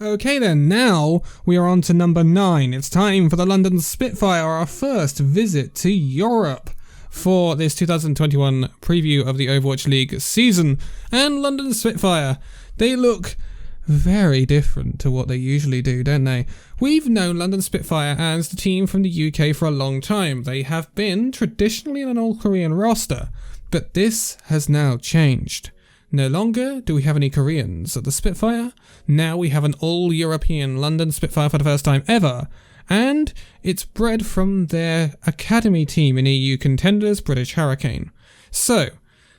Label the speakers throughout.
Speaker 1: Okay then, now we are on to number 9. It's time for the London Spitfire, our first visit to Europe for this 2021 preview of the Overwatch League season. And London Spitfire, they look very different to what they usually do, don't they? We've known London Spitfire as the team from the UK for a long time. They have been traditionally an all-Korean roster, but this has now changed. No longer do we have any Koreans at the Spitfire, now we have an all-European London Spitfire for the first time ever, and it's bred from their academy team in EU contenders, British Hurricane. So,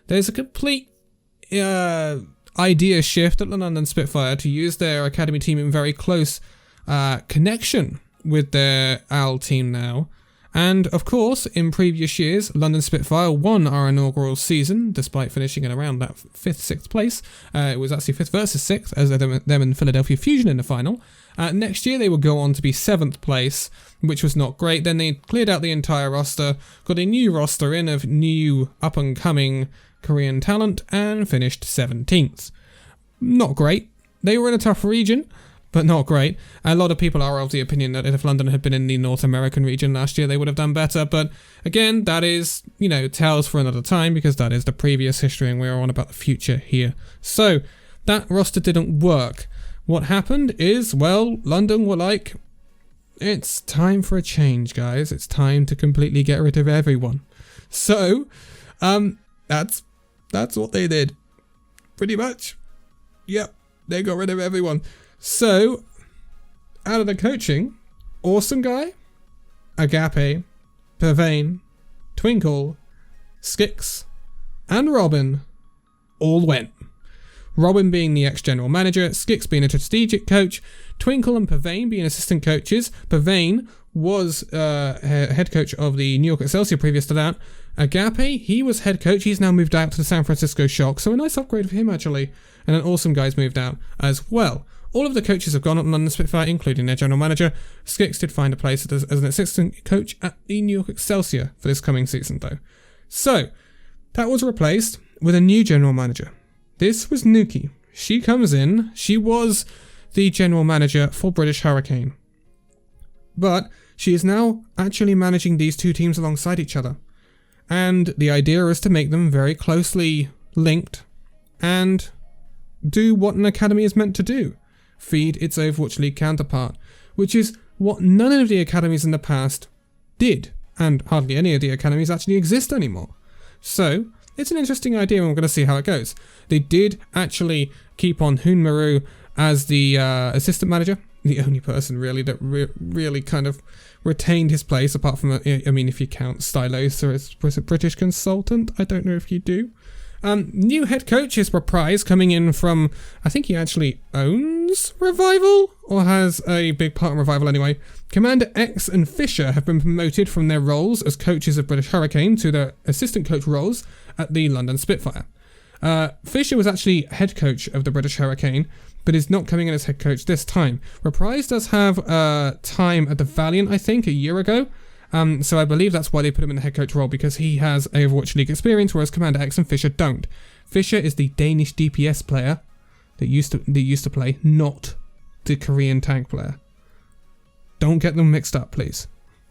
Speaker 1: there's a complete idea shift at the London Spitfire to use their academy team in very close connection with their OWL team now. And of course, in previous years, London Spitfire won our inaugural season, despite finishing in around that 5th, 6th place. It was actually 5th versus 6th, as them and Philadelphia Fusion in the final. Next year, they would go on to be 7th place, which was not great. Then they cleared out the entire roster, got a new roster in of new up-and-coming Korean talent, and finished 17th. Not great. They were in a tough region, but not great. A lot of people are of the opinion that if London had been in the North American region last year, they would have done better. But again, that is, tales for another time, because that is the previous history and we're on about the future here. So that roster didn't work. What happened is, well, London were like, it's time for a change, guys. It's time to completely get rid of everyone. So, that's what they did. Pretty much. Yep, they got rid of everyone. So, out of the coaching, Awesome Guy, Agape, Pervane, Twinkle, Skix, and Robin all went. Robin being the ex-general manager, Skix being a strategic coach, Twinkle and Pervane being assistant coaches. Pervane was head coach of the New York Excelsior previous to that. Agape, he was head coach. He's now moved out to the San Francisco Shock, so a nice upgrade for him actually. And then Awesome Guy's moved out as well. All of the coaches have gone up to London Spitfire, including their general manager. Skix did find a place as an assistant coach at the New York Excelsior for this coming season, though. So, that was replaced with a new general manager. This was Nuki. She comes in. She was the general manager for British Hurricane. But she is now actually managing these two teams alongside each other. And the idea is to make them very closely linked and do what an academy is meant to do. Feed its Overwatch League counterpart, which is what none of the academies in the past did, and hardly any of the academies actually exist anymore. So, it's an interesting idea and we're going to see how it goes. They did actually keep on OWLRU as the assistant manager, the only person really that really kind of retained his place, apart from, if you count Stylosa as a British consultant, I don't know if you do. New head coach is Reprise, coming in from, I think he actually owns Revival, or has a big part in Revival anyway. Commander X and Fisher have been promoted from their roles as coaches of British Hurricane to their assistant coach roles at the London Spitfire. Fisher was actually head coach of the British Hurricane, but is not coming in as head coach this time. Reprise does have time at the Valiant, I think, a year ago. So I believe that's why they put him in the head coach role, because he has Overwatch League experience, whereas Commander X and Fisher don't. Fisher is the Danish DPS player that used to play, not the Korean tank player. Don't get them mixed up, please.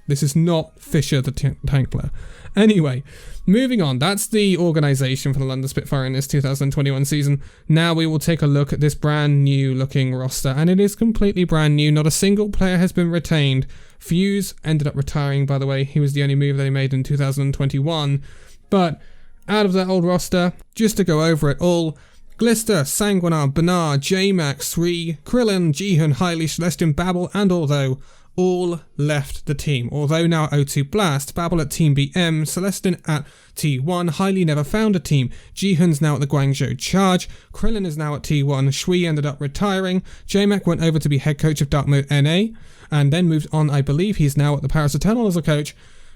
Speaker 1: This is not Fisher, the tank player. Anyway, moving on. That's the organisation for the London Spitfire in this 2021 season. Now we will take a look at this brand new looking roster, and it is completely brand new. Not a single player has been retained. Fuse ended up retiring, by the way. He was the only move that he made in 2021. But out of that old roster, just to go over it all, Glister, Sanguinar, Bernard, J-Max, Sri, Krillin, Jihoon, Hylie, Celestin, Babel, and Although all left the team. Although now at O2 Blast, Babel at Team BM, Celestin at T1, Hylie never found a team, Jihoon's now at the Guangzhou Charge, Krillin is now at T1, Shui ended up retiring, J-Mac went over to be head coach of Dark Mode NA, and then moved on, I believe he's now at the Paris Eternal as a coach.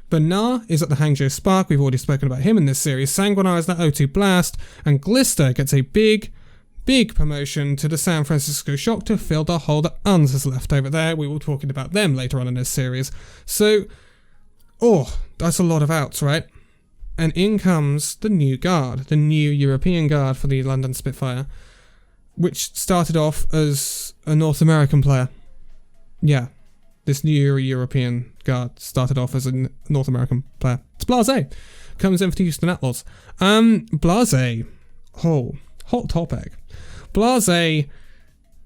Speaker 1: Bernard is at the Hangzhou Spark, we've already spoken about him in this series, Sanguinar is at O2 Blast, and Glister gets a big promotion to the San Francisco Shock to fill the hole that UNS has left over there. We will be talking about them later on in this series. So, that's a lot of outs, right? And in comes the new guard, the new European guard for the London Spitfire. which started off as a North American player. Yeah, this new European guard started off as a North American player. It's Blase. Comes in for the Houston Outlaws. Blase. Oh, hot topic. Blase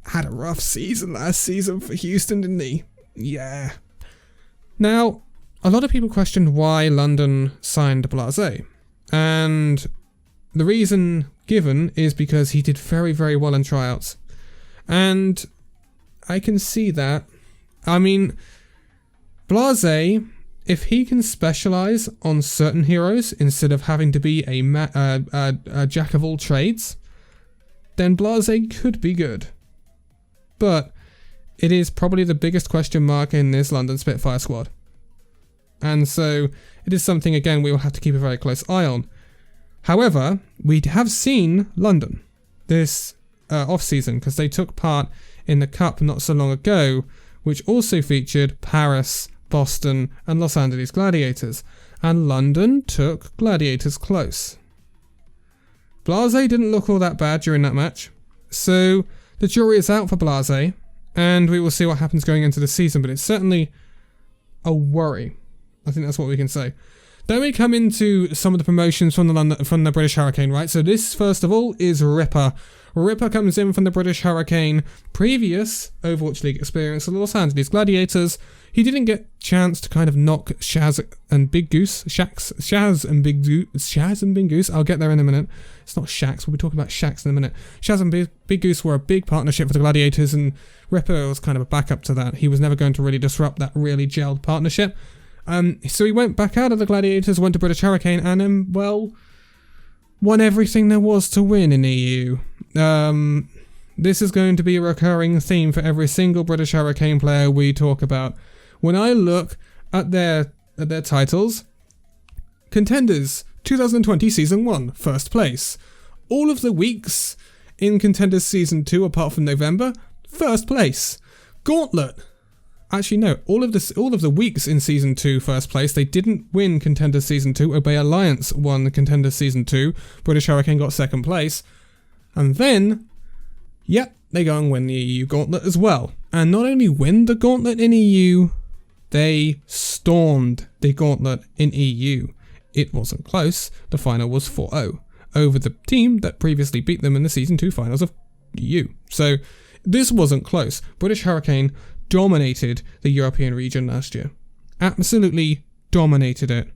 Speaker 1: had a rough season last season for Houston, didn't he? Yeah. Now, a lot of people questioned why London signed Blase. And the reason given is because he did very, very well in tryouts. And I can see that. I mean, Blase, if he can specialize on certain heroes instead of having to be a jack of all trades, then Blase could be good. But it is probably the biggest question mark in this London Spitfire squad. And so it is something, again, we will have to keep a very close eye on. However, we have seen London this off-season because they took part in the Cup not so long ago, which also featured Paris, Boston, and Los Angeles Gladiators. And London took Gladiators close. Blase didn't look all that bad during that match. So the jury is out for Blase, and we will see what happens going into the season, but it's certainly a worry. I think that's what we can say. Then we come into some of the promotions from the British Hurricane, right? So this, first of all, is Ripper. Ripper comes in from the British Hurricane, previous Overwatch League experience of the Los Angeles Gladiators. He didn't get a chance to kind of knock Shaz and Big Goose. Shaz and Big Goose. I'll get there in a minute. It's not Shax. We'll be talking about Shax in a minute. Shaz and Big Goose were a big partnership for the Gladiators, and Ripper was kind of a backup to that. He was never going to really disrupt that really gelled partnership. So he went back out of the Gladiators, went to British Hurricane, and then, well, won everything there was to win in EU. This is going to be a recurring theme for every single British Hurricane player we talk about. When I look at their titles, Contenders 2020 Season 1, first place. All of the weeks in Contenders Season 2, apart from November, first place. Gauntlet. Actually, no. All of the weeks in Season 2, first place. They didn't win Contenders Season 2. Obey Alliance won Contenders Season 2. British Hurricane got second place. And then, yep, they go and win the EU Gauntlet as well. And not only win the Gauntlet in EU, they stormed the Gauntlet in EU. It wasn't close. The final was 4-0 over the team that previously beat them in the Season 2 finals of EU. So this wasn't close. British Hurricane dominated the European region last year. Absolutely dominated it.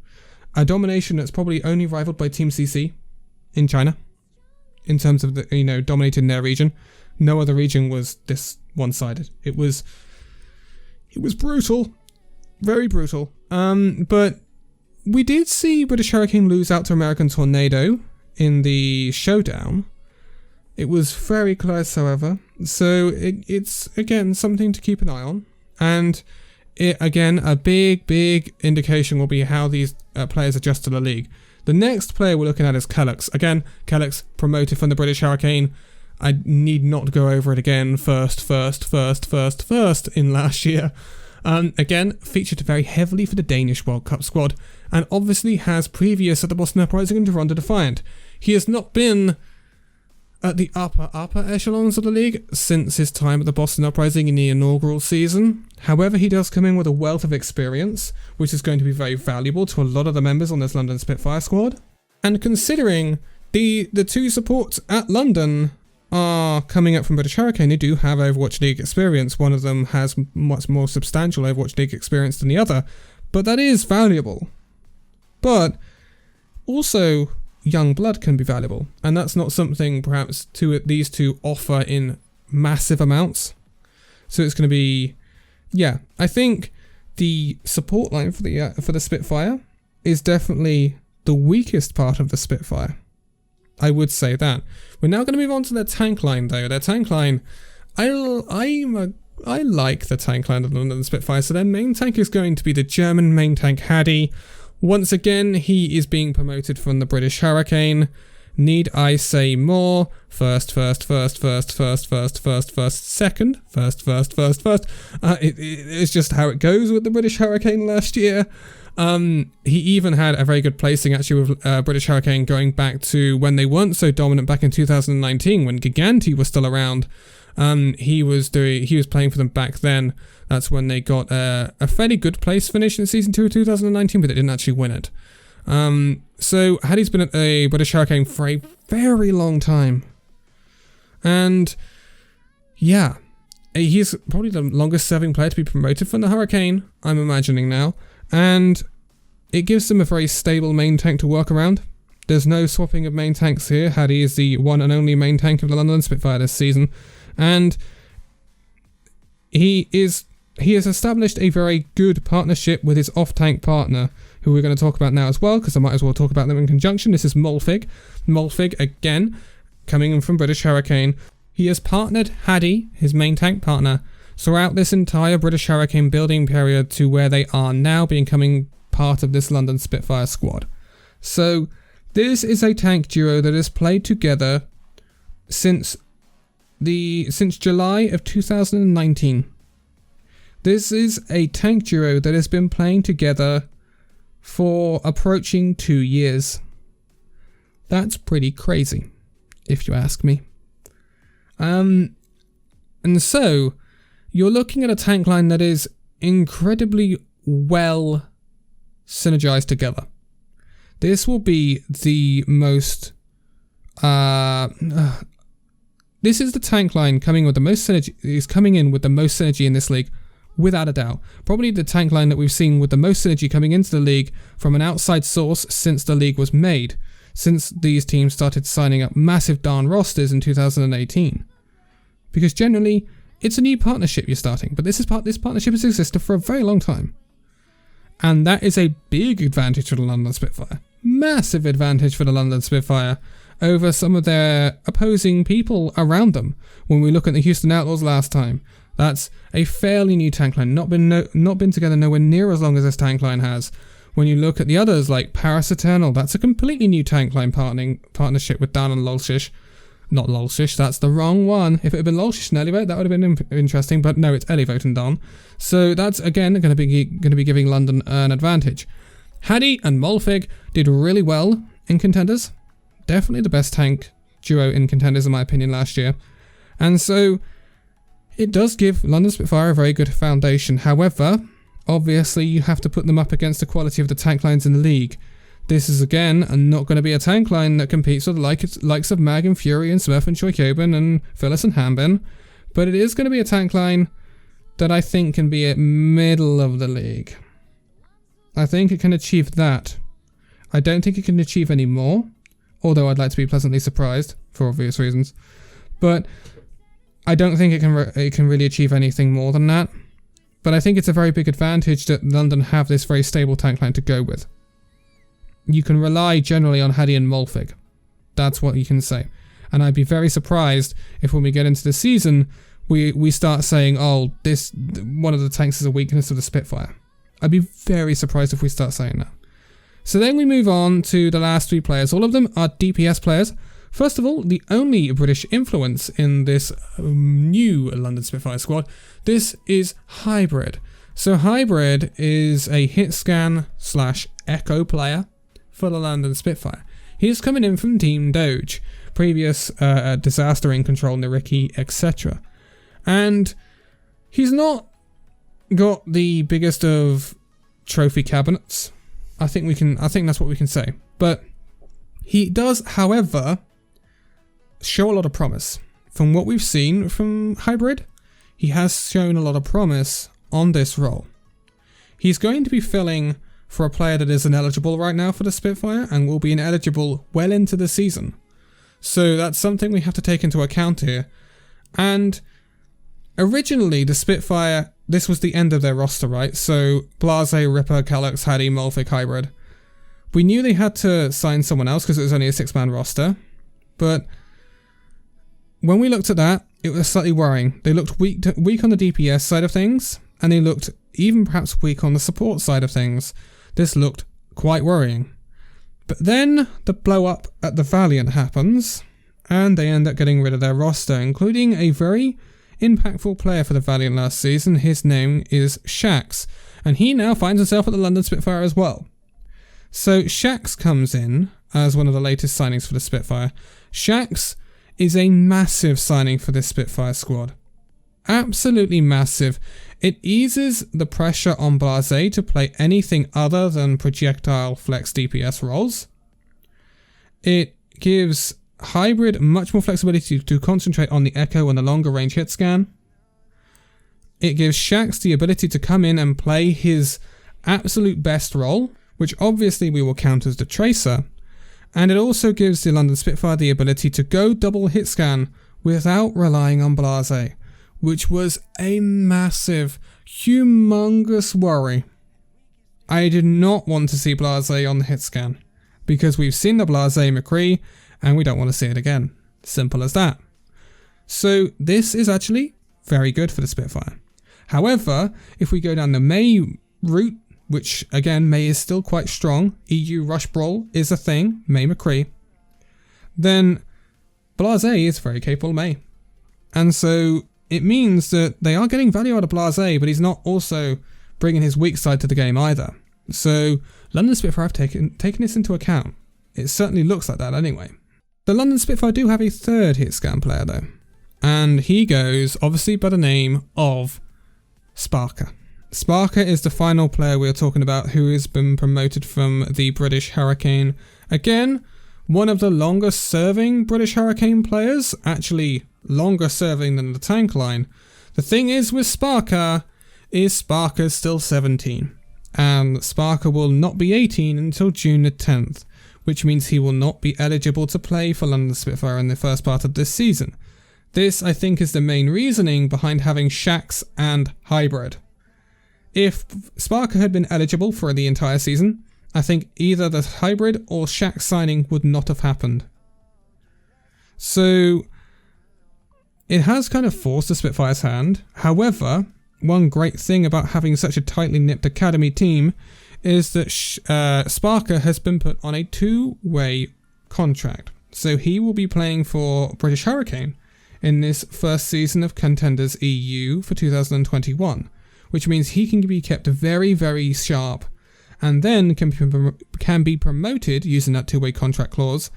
Speaker 1: A domination that's probably only rivaled by Team CC in China in terms of dominating their region. No other region was this one-sided. It was brutal. Very brutal. But we did see British Hurricane lose out to American Tornado in the showdown. It was very close, however, so it's, again, something to keep an eye on. And, a big indication will be how these players adjust to the league. The next player we're looking at is Kellex. Again, Kellex promoted from the British Hurricane. I need not go over it again. First in last year. Again, featured very heavily for the Danish World Cup squad, and obviously has previous at the Boston Uprising and Toronto Defiant. He has not been at the upper echelons of the league since his time at the Boston Uprising in the inaugural season. However, he does come in with a wealth of experience, which is going to be very valuable to a lot of the members on this London Spitfire squad. And considering the two supports at London are coming up from British Hurricane, who do have Overwatch League experience. One of them has much more substantial Overwatch League experience than the other, but that is valuable. But also, young blood can be valuable, and that's not something perhaps these two offer in massive amounts. So it's going to be, I think the support line for the Spitfire is definitely the weakest part of the Spitfire. I would say that. We're now going to move on to their tank line, though. Their tank line, I like the tank line of the London Spitfire. So their main tank is going to be the German main tank Hadi. Once again, he is being promoted from the British Hurricane. Need I say more? First, second. It's just how it goes with the British Hurricane last year. He even had a very good placing actually with British Hurricane going back to when they weren't so dominant back in 2019 when Giganti was still around. He was playing for them back then. That's when they got a fairly good place finish in season 2 of 2019, but they didn't actually win it. So Hattie's been at a British Hurricane for a very long time. And yeah, he's probably the longest serving player to be promoted from the Hurricane, I'm imagining now. And it gives them a very stable main tank to work around. There's no swapping of main tanks here. Hattie is the one and only main tank of the London Spitfire this season. And he has established a very good partnership with his off-tank partner, who we're going to talk about now as well, because I might as well talk about them in conjunction. This is Molfig. Molfig, again, coming in from British Hurricane. He has partnered Hattie, his main tank partner, throughout this entire British Hurricane building period to where they are now, becoming part of this London Spitfire squad. So this is a tank duo that has played together since July of 2019. This is a tank duo that has been playing together for approaching 2 years. That's pretty crazy, if you ask me. And so you're looking at a tank line that is incredibly well synergized together. This will be the most this is the tank line coming with the most synergy. Is coming in with the most synergy in this league, without a doubt. Probably the tank line that we've seen with the most synergy coming into the league from an outside source since the league was made, since these teams started signing up massive darn rosters in 2018. Because generally, it's a new partnership you're starting, but this partnership has existed for a very long time. And that is a big advantage for the London Spitfire. Massive advantage for the London Spitfire over some of their opposing people around them. When we look at the Houston Outlaws last time, that's a fairly new tank line, not been together nowhere near as long as this tank line has. When you look at the others like Paris Eternal, that's a completely new tank line partnership with Dan and Lolshish. Not Lolshish, that's the wrong one. If it had been Lolshish and Elivote, that would have been interesting, but no, it's Elivote and Don. So that's again going to be giving London an advantage. Hattie and Molfig did really well in Contenders. Definitely the best tank duo in Contenders in my opinion last year. And so it does give London Spitfire a very good foundation. However, obviously you have to put them up against the quality of the tank lines in the league. This is again not going to be a tank line that competes with the likes of Mag and Fury and Smurf and Choikobin and Phyllis and Hambin, but it is going to be a tank line that I think can be at middle of the league. I think it can achieve that. I don't think it can achieve any more, although I'd like to be pleasantly surprised for obvious reasons. But I don't think it can really achieve anything more than that. But I think it's a very big advantage that London have this very stable tank line to go with. You can rely generally on Hattie and Molfig. That's what you can say. And I'd be very surprised if when we get into the season, we start saying, oh, this one of the tanks is a weakness of the Spitfire. I'd be very surprised if we start saying that. So then we move on to the last three players. All of them are DPS players. First of all, the only British influence in this new London Spitfire squad, this is Hybrid. So Hybrid is a hit scan / echo player for the London Spitfire. He's coming in from Team Doge, previous Disaster in Control, Nariki, etc. And he's not got the biggest of trophy cabinets. I think that's what we can say. But he does, however, show a lot of promise. From what we've seen from Hybrid, he has shown a lot of promise on this role. He's going to be filling for a player that is ineligible right now for the Spitfire and will be ineligible well into the season. So that's something we have to take into account here. And originally the Spitfire, this was the end of their roster, right? So Blase, Ripper, Calyx, Hattie, Molfig, Hybrid. We knew they had to sign someone else because it was only a 6-man roster. But when we looked at that, it was slightly worrying. They looked weak on the DPS side of things, and they looked even perhaps weak on the support side of things. This looked quite worrying. But then the blow up at the Valiant happens, and they end up getting rid of their roster, including a very impactful player for the Valiant last season. His name is Shax, and he now finds himself at the London Spitfire as well. So Shax comes in as one of the latest signings for the Spitfire. Shax is a massive signing for this Spitfire squad. Absolutely massive. It eases the pressure on Blase to play anything other than projectile flex DPS roles. It gives Hybrid much more flexibility to concentrate on the Echo and the longer range hit scan. It gives Shax the ability to come in and play his absolute best role, which obviously we will count as the Tracer. And it also gives the London Spitfire the ability to go double hit scan without relying on Blase, which was a massive, humongous worry. I did not want to see Blase on the hit scan, because we've seen the Blase McCree, and we don't want to see it again. Simple as that. So this is actually very good for the Spitfire. However, if we go down the May route, which again, May is still quite strong, EU Rush Brawl is a thing, May McCree, then Blase is very capable of May. And so it means that they are getting value out of Blase, but he's not also bringing his weak side to the game either. So London Spitfire have taken this into account. It certainly looks like that anyway. The London Spitfire do have a third hit scan player though, and he goes obviously by the name of Sparker. Sparker is the final player we are talking about who has been promoted from the British Hurricane. Again, one of the longest serving British Hurricane players, actually longer serving than the tank line. The thing is with Sparker is Sparker's still 17, and Sparker will not be 18 until June the 10th, which means he will not be eligible to play for London Spitfire in the first part of this season. This, I think, is the main reasoning behind having Shax and Hybrid. If Sparker had been eligible for the entire season, I think either the Hybrid or Shax signing would not have happened. So it has kind of forced the Spitfire's hand. However, one great thing about having such a tightly nipped academy team is that Sparker has been put on a two-way contract. So he will be playing for British Hurricane in this first season of Contenders EU for 2021. Which means he can be kept very, very sharp, and then can be promoted using that two-way contract clause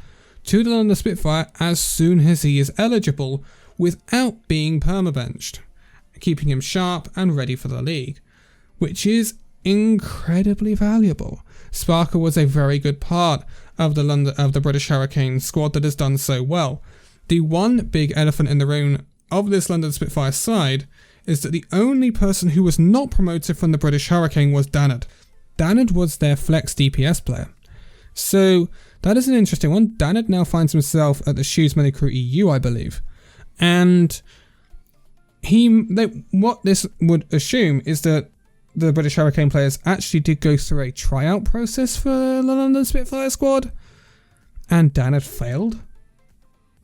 Speaker 1: to the London Spitfire as soon as he is eligible without being permabenched, keeping him sharp and ready for the league, which is incredibly valuable. Sparker was a very good part of the British Hurricane squad that has done so well. The one big elephant in the room of this London Spitfire side is that the only person who was not promoted from the British Hurricane was Danad. Danad was their flex DPS player. So that is an interesting one. Danad now finds himself at the Shoes Money Crew EU, I believe. And what this would assume is that the British Hurricane players actually did go through a tryout process for the London Spitfire squad, and Danad failed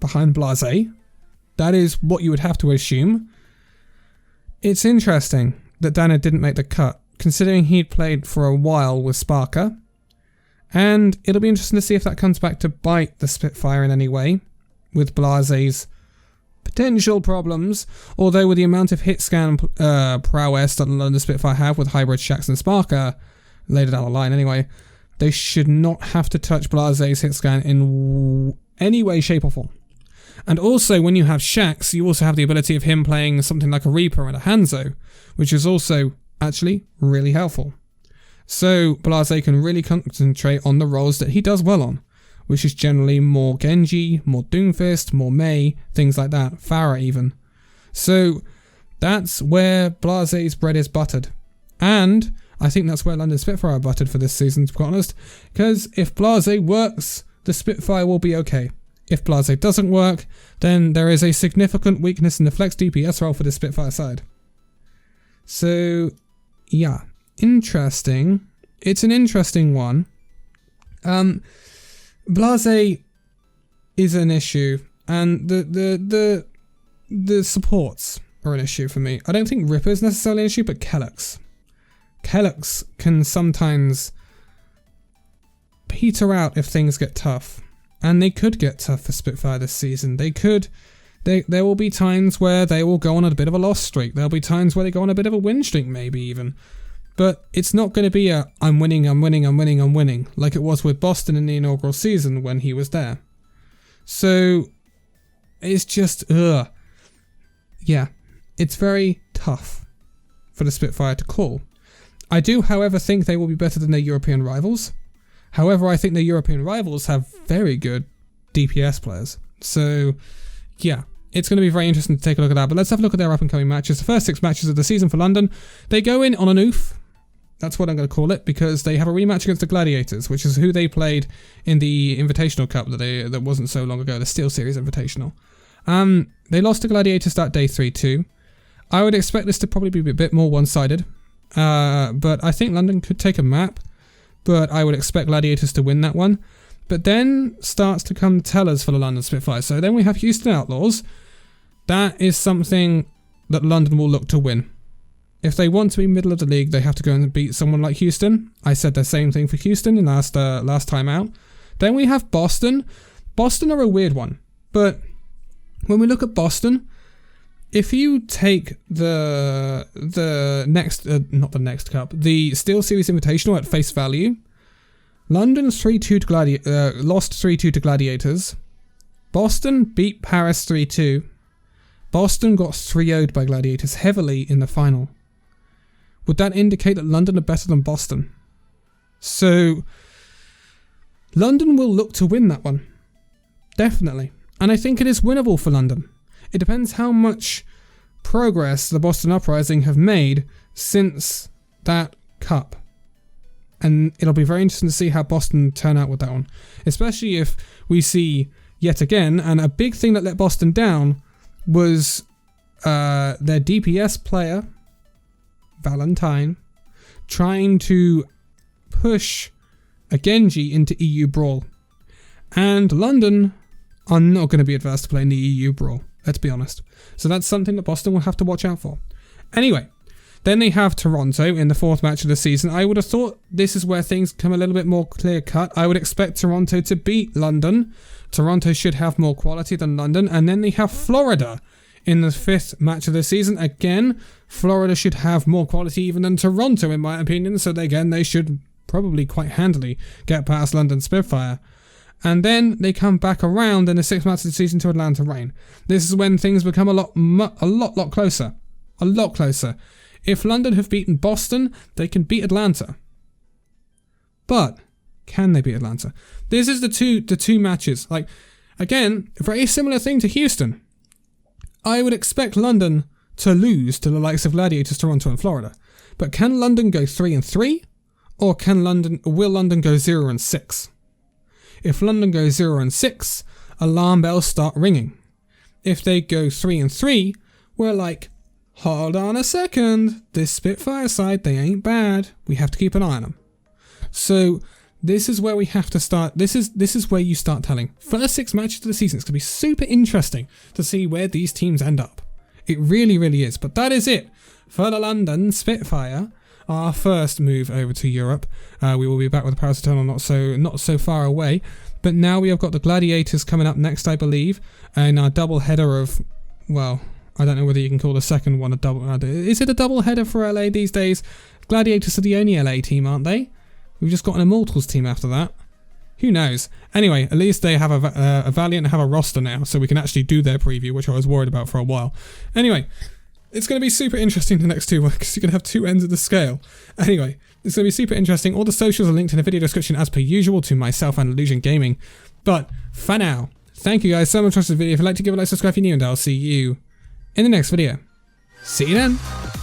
Speaker 1: behind Blase. That is what you would have to assume. It's interesting that Danad didn't make the cut, considering he'd played for a while with Sparker, and it'll be interesting to see if that comes back to bite the Spitfire in any way, with Blase's potential problems, although with the amount of hit scan prowess that the London Spitfire have with Hybrid, Shax and Sparker, later down the line anyway, they should not have to touch Blase's hit scan in any way, shape or form. And also, when you have Shax, you also have the ability of him playing something like a Reaper and a Hanzo, which is also actually really helpful. So Blase can really concentrate on the roles that he does well on, which is generally more Genji, more Doomfist, more Mei, things like that, Pharah even. So that's where Blase's bread is buttered. And I think that's where London Spitfire are buttered for this season, to be honest, because if Blase works, the Spitfire will be okay. If Blase doesn't work, then there is a significant weakness in the flex DPS role for the Spitfire side. So, yeah, interesting. It's an interesting one. Blase is an issue, and the supports are an issue for me. I don't think Ripper is necessarily an issue, but Kellox. Kellox can sometimes peter out if things get tough. And they could get tough for Spitfire this season. There will be times where they will go on a bit of a loss streak. There'll be times where they go on a bit of a win streak, maybe even. But it's not going to be a I'm winning, like it was with Boston in the inaugural season when he was there. So it's just, yeah, it's very tough for the Spitfire to call. I do, however, think they will be better than their European rivals. However, I think their European rivals have very good DPS players. So, yeah, it's going to be very interesting to take a look at that. But let's have a look at their up-and-coming matches. The first 6 matches of the season for London, they go in on an oof. That's what I'm going to call it, because they have a rematch against the Gladiators, which is who they played in the Invitational Cup that wasn't so long ago, the Steel Series Invitational. They lost to Gladiators that day 3-2. I would expect this to probably be a bit more one-sided, but I think London could take a map. But I would expect Gladiators to win that one. But then starts to come tellers for the London Spitfire. So then we have Houston Outlaws. That is something that London will look to win. If they want to be middle of the league, they have to go and beat someone like Houston. I said the same thing for Houston in last time out. Then we have Boston. Boston are a weird one. But when we look at Boston, if you take the Steel Series Invitational at face value, London lost 3-2 to Gladiators. Boston beat Paris 3-2. Boston got 3-0'd by Gladiators heavily in the final. Would that indicate that London are better than Boston? So, London will look to win that one. Definitely. And I think it is winnable for London. It depends how much progress the Boston Uprising have made since that cup. And it'll be very interesting to see how Boston turn out with that one. Especially if we see, yet again, and a big thing that let Boston down was their DPS player, Valentine, trying to push a Genji into EU Brawl. And London are not going to be adverse to playing the EU Brawl. Let's be honest. So that's something that Boston will have to watch out for. Anyway, then they have Toronto in the 4th match of the season. I would have thought this is where things come a little bit more clear-cut. I would expect Toronto to beat London. Toronto should have more quality than London. And then they have Florida in the 5th match of the season. Again, Florida should have more quality even than Toronto, in my opinion. So again, they should probably quite handily get past London Spitfire. And then they come back around in the 6th match of the season to Atlanta Reign. This is when things become a lot closer. A lot closer. If London have beaten Boston, they can beat Atlanta. But can they beat Atlanta? This is the two matches. Like, again, a very similar thing to Houston. I would expect London to lose to the likes of Gladiators, Toronto, and Florida. But can London go 3-3? Or will London go 0-6? If London goes 0-6, alarm bells start ringing. If they go 3-3, we're like, hold on a second, this Spitfire side, they ain't bad. We have to keep an eye on them. So this is where we have to start. This is where you start telling. First 6 matches of the season, it's going to be super interesting to see where these teams end up. It really, really is. But that is it for the London Spitfire. Our first move over to Europe. We will be back with the Paris Eternal not so far away. But now we have got the Gladiators coming up next, I believe. And our double header of, well, I don't know whether you can call the second one a double. Is it a double header for LA these days? Gladiators are the only LA team, aren't they? We've just got an Immortals team after that. Who knows? Anyway, at least they have a Valiant have a roster now, so we can actually do their preview, which I was worried about for a while. Anyway, it's going to be super interesting the next 2 weeks. You're going to have 2 ends of the scale. Anyway, it's going to be super interesting. All the socials are linked in the video description as per usual to myself and Illusion Gaming. But for now, thank you guys so much for watching this video. If you'd like to give a like, subscribe if you're new, and I'll see you in the next video. See you then.